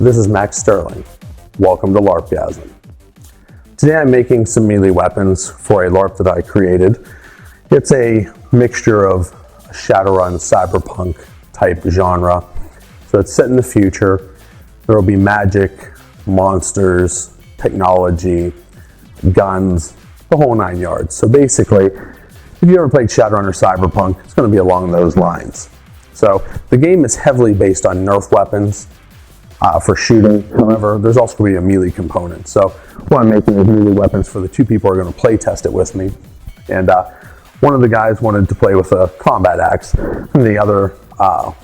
This is Max Sterling. Welcome to Larpgasm. Today I'm making some melee weapons for a LARP that I created. It's a mixture of Shadowrun, Cyberpunk type genre. So it's set in the future. There will be magic, monsters, technology, guns, the whole 9 yards. So basically, if you ever played Shadowrun or Cyberpunk, it's going to be along those lines. So the game is heavily based on Nerf weapons for shooting. However, there's also going to be a melee component. So what I'm making is melee weapons for the two people who are going to play test it with me. And one of the guys wanted to play with a combat axe, and the other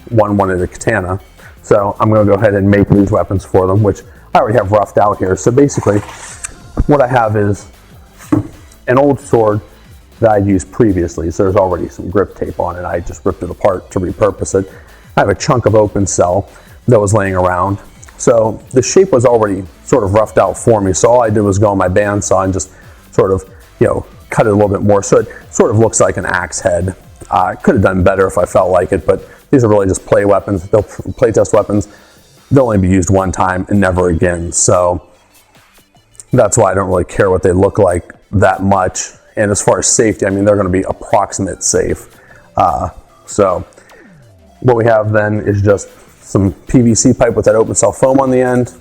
one wanted a katana. So I'm going to go ahead and make these weapons for them, which I already have roughed out here. So basically, what I have is an old sword that I'd used previously. So there's already some grip tape on it. I just ripped it apart to repurpose it. I have a chunk of open cell that was laying around. So the shape was already sort of roughed out for me. So all I did was go on my bandsaw and just sort of, cut it a little bit more. So it sort of looks like an axe head. I could have done better if I felt like it, but these are really just play weapons. They'll playtest weapons. They'll only be used one time and never again. So that's why I don't really care what they look like that much. And as far as safety, I mean, they're going to be approximate safe. So what we have then is just some PVC pipe with that open cell foam on the end,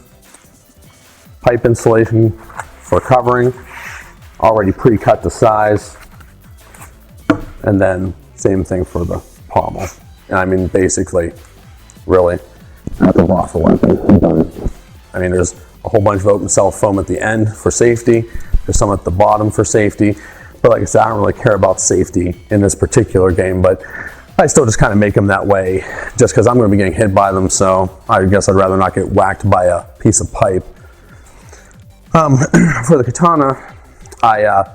pipe insulation for covering, already pre-cut to size, and then same thing for the pommel. And I mean, basically, really, that's a Boffer weapon. Done. I mean, there's a whole bunch of open cell foam at the end for safety. There's some at the bottom for safety. But like I said, I don't really care about safety in this particular game, but I still just kind of make them that way just because I'm going to be getting hit by them. So I guess I'd rather not get whacked by a piece of pipe. For the katana, I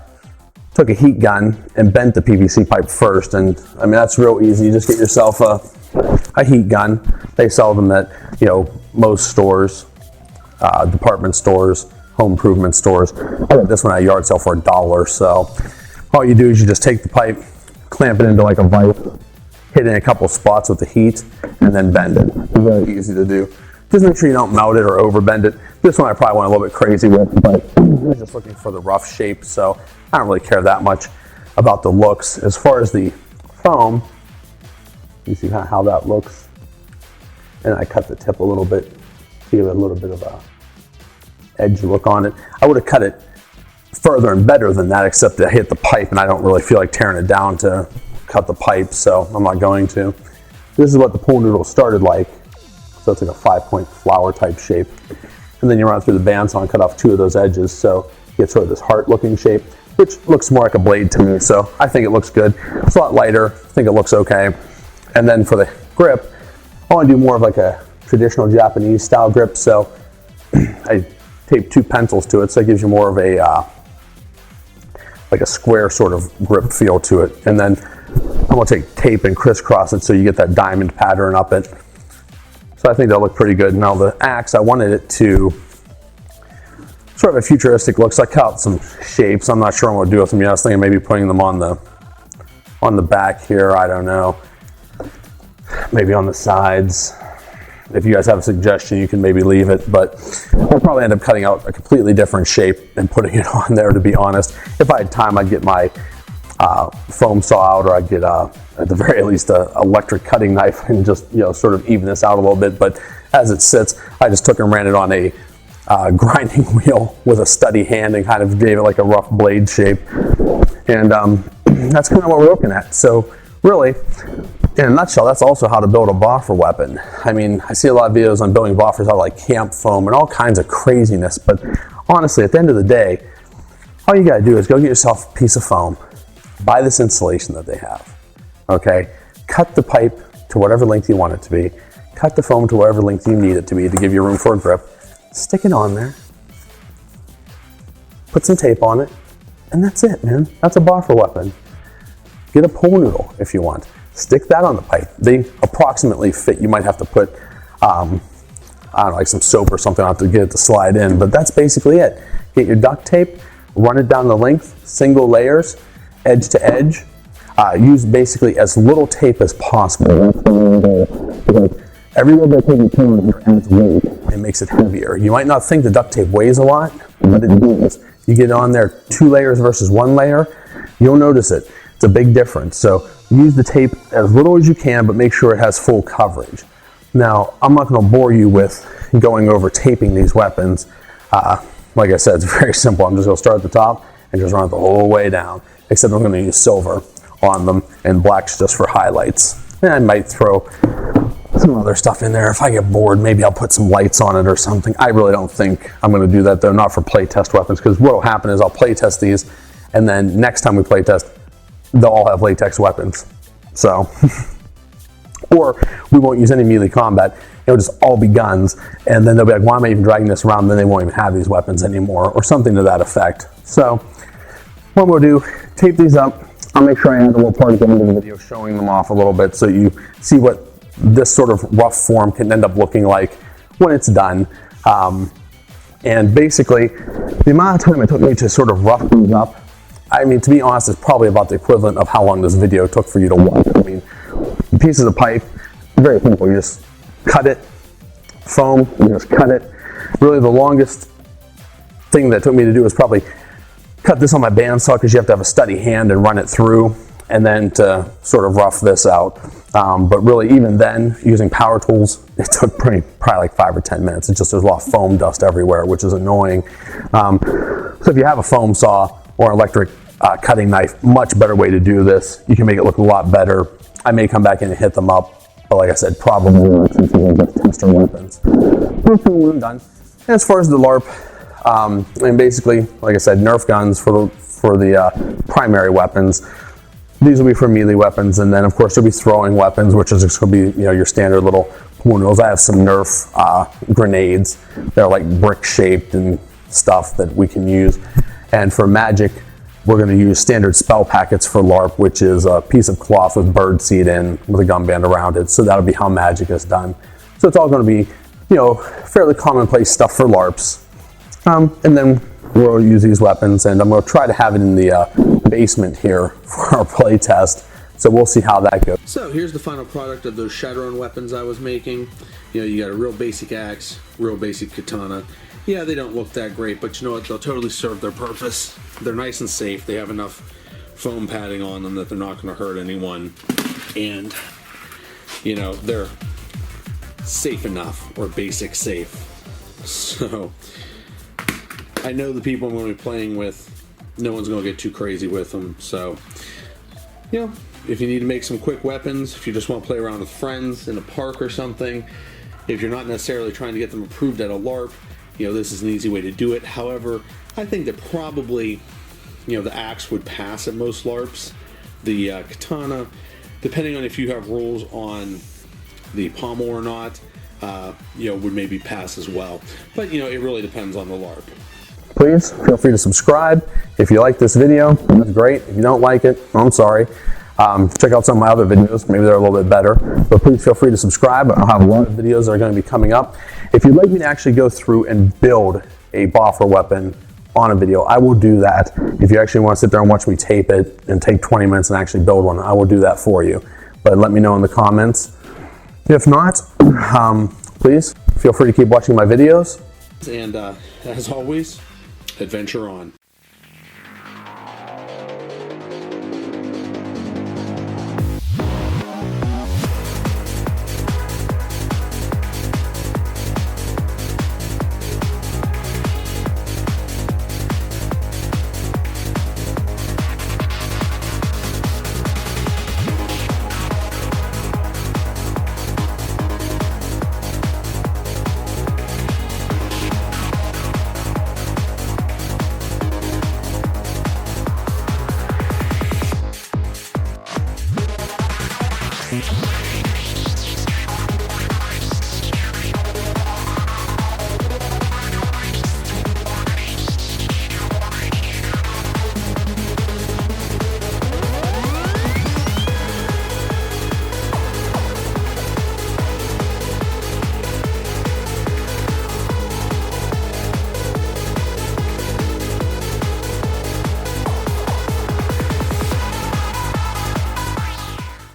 took a heat gun and bent the PVC pipe first. And I mean, that's real easy. You just get yourself a heat gun. They sell them at, most stores, department stores, home improvement stores. I got this one at a yard sale for $1. So all you do is you just take the pipe, clamp it into like a vise, hit it in a couple spots with the heat, and then bend it. Very easy to do. Just make sure you don't melt it or overbend it. This one I probably went a little bit crazy with, but I'm just looking for the rough shape, so I don't really care that much about the looks. As far as the foam, you see how that looks. And I cut the tip a little bit to give it a little bit of a edge look on it. I would have cut it further and better than that, except I hit the pipe and I don't really feel like tearing it down to cut the pipe, so I'm not going to. This is what the pool noodle started like. So it's like a 5-point flower type shape. And then you run it through the bandsaw and cut off 2 of those edges, so you get sort of this heart looking shape, which looks more like a blade to me, so I think it looks good. It's a lot lighter, I think it looks okay. And then for the grip, I want to do more of like a traditional Japanese style grip, so I tape 2 pencils to it, so it gives you more of a like a square sort of grip feel to it. And then I'm gonna take tape and crisscross it so you get that diamond pattern up it. So I think that'll look pretty good. Now the axe, I wanted it to sort of a futuristic look, so I cut out some shapes. I'm not sure what to do with them yet. I was thinking maybe putting them on the back here, I don't know. Maybe on the sides. If you guys have a suggestion, you can maybe leave it, but I'll probably end up cutting out a completely different shape and putting it on there, to be honest. If I had time, I'd get my foam saw out, or I'd get, at the very least, an electric cutting knife and just, sort of even this out a little bit. But as it sits, I just took and ran it on a grinding wheel with a steady hand and kind of gave it like a rough blade shape. And that's kind of what we're looking at. So really, in a nutshell, that's also how to build a Boffer weapon. I mean, I see a lot of videos on building Boffers out of like camp foam and all kinds of craziness, but honestly, at the end of the day, all you gotta do is go get yourself a piece of foam, buy this insulation that they have, okay? Cut the pipe to whatever length you want it to be, cut the foam to whatever length you need it to be to give you room for a grip, stick it on there, put some tape on it, and that's it, man. That's a Boffer weapon. Get a pool noodle if you want. Stick that on the pipe. They approximately fit. You might have to put, I don't know, like some soap or something on to get it to slide in, but that's basically it. Get your duct tape, run it down the length, single layers, edge to edge. Use basically as little tape as possible. Because everywhere that tape you put on here adds weight. It makes it heavier. You might not think the duct tape weighs a lot, but it does. You get on there 2 layers versus 1 layer, you'll notice it. It's a big difference. So use the tape as little as you can, but make sure it has full coverage. Now, I'm not going to bore you with going over taping these weapons. Like I said, it's very simple. I'm just going to start at the top and just run it the whole way down, except I'm going to use silver on them and black's just for highlights. And I might throw some other stuff in there. If I get bored, maybe I'll put some lights on it or something. I really don't think I'm going to do that, though, not for playtest weapons, because what will happen is I'll playtest these, and then next time we playtest, they'll all have latex weapons. So, or we won't use any melee combat. It'll just all be guns, and then they'll be like, why am I even dragging this around? And then they won't even have these weapons anymore, or something to that effect. So, what we'll do, tape these up. I'll make sure I add a little part at the end of the video showing them off a little bit so you see what this sort of rough form can end up looking like when it's done. And basically, the amount of time it took me to sort of rough these up, I mean, to be honest, it's probably about the equivalent of how long this video took for you to watch. I mean, pieces of pipe, very simple. You just cut it, foam, you just cut it. Really, the longest thing that took me to do is probably cut this on my bandsaw, because you have to have a steady hand and run it through, and then to sort of rough this out. But really, even then, using power tools, it took probably like 5 or 10 minutes. It's just there's a lot of foam dust everywhere, which is annoying. So if you have a foam saw or electric cutting knife, much better way to do this. You can make it look a lot better. I may come back in and hit them up, but like I said, probably not, since these are just tester weapons. When I'm done. And as far as the LARP, and basically, like I said, Nerf guns for the primary weapons. These will be for melee weapons, and then of course there'll be throwing weapons, which is just going to be, your standard little noodles. I have some Nerf grenades. They're like brick shaped and stuff that we can use. And for magic, we're going to use standard spell packets for LARP, which is a piece of cloth with bird seed in with a gum band around it. So that'll be how magic is done. So it's all going to be, fairly commonplace stuff for LARPs. And then we'll use these weapons, and I'm going to try to have it in the basement here for our play test. So we'll see how that goes. So here's the final product of those Shadowrun weapons I was making. You got a real basic axe, real basic katana. Yeah, they don't look that great, but you know what? They'll totally serve their purpose. They're nice and safe. They have enough foam padding on them that they're not going to hurt anyone. And, they're safe enough, or basic safe. So, I know the people I'm going to be playing with, no one's going to get too crazy with them. So, if you need to make some quick weapons, if you just want to play around with friends in a park or something, if you're not necessarily trying to get them approved at a LARP, this is an easy way to do it. However, I think that probably, the axe would pass at most LARPs. The katana, depending on if you have rules on the pommel or not, would maybe pass as well. But, it really depends on the LARP. Please feel free to subscribe. If you like this video, that's great. If you don't like it, I'm sorry. Check out some of my other videos. Maybe they're a little bit better. But please feel free to subscribe. I'll have a lot of videos that are going to be coming up. If you'd like me to actually go through and build a boffer weapon on a video, I will do that. If you actually want to sit there and watch me tape it and take 20 minutes and actually build one, I will do that for you. But let me know in the comments. If not, please feel free to keep watching my videos. And as always, adventure on.